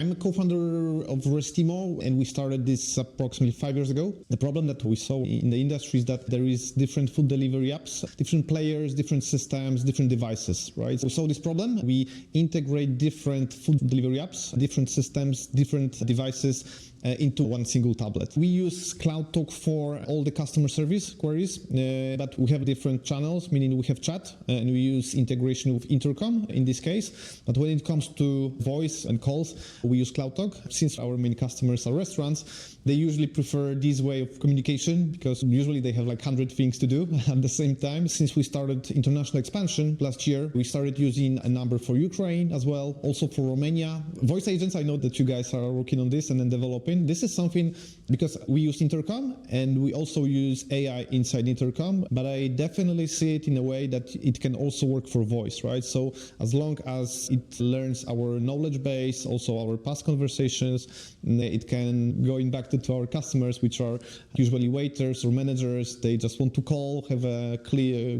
I'm a co-founder of Restimo, and we started this approximately 5 years ago. The problem that we saw in the industry is that there is different food delivery apps, different players, different systems, different devices, right? We saw this problem. We integrate different food delivery apps, different systems, different devices into one single tablet. We use CloudTalk for all the customer service queries, but we have different channels, meaning we have chat, and we use integration with Intercom in this case. But when it comes to voice and calls, we use CloudTalk. Since our main customers are restaurants, they usually prefer this way of communication because usually they have like 100 things to do at the same time. Since we started international expansion last year, we started using a number for Ukraine as well, also for Romania. Voice agents, I know that you guys are working on this and then developing. This is something because we use Intercom and we also use AI inside Intercom, but I definitely see it in a way that it can also work for voice, right? So as long as it learns our knowledge base, also our past conversations, it can going back to our customers, which are usually waiters or managers. They just want to call, have a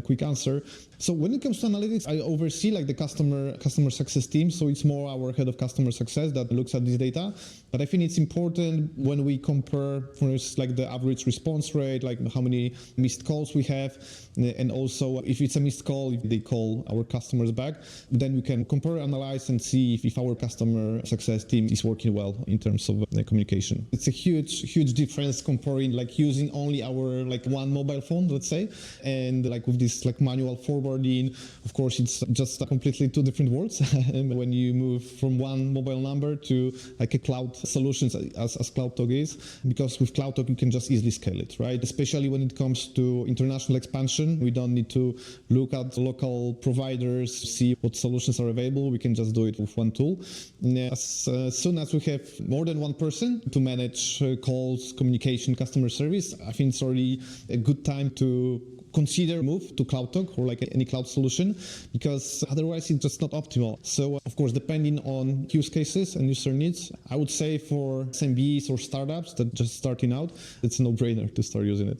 quick answer. So when it comes to analytics, I oversee like the customer success team. So it's more our head of customer success that looks at this data. But I think it's important when we compare, for instance, like the average response rate, like how many missed calls we have, and also if it's a missed call, if they call our customers back, then we can compare, analyze, and see if our customer success team is working well in terms of communication. It's a huge difference comparing like using only our like one mobile phone, let's say, and like with this like manual forwarding. Of course, it's just completely two different worlds. When you move from one mobile number to like a cloud solutions as CloudTalk is, because with CloudTalk you can just easily scale it, right? Especially when it comes to international expansion, we don't need to look at local providers, see what solutions are available. We can just do it with one tool. As soon as we have more than one person to manage calls, communication, customer service, I think it's already a good time to consider move to CloudTalk or like any cloud solution, because otherwise it's just not optimal. So of course, depending on use cases and user needs, I would say for SMBs or startups that just starting out, it's a no-brainer to start using it.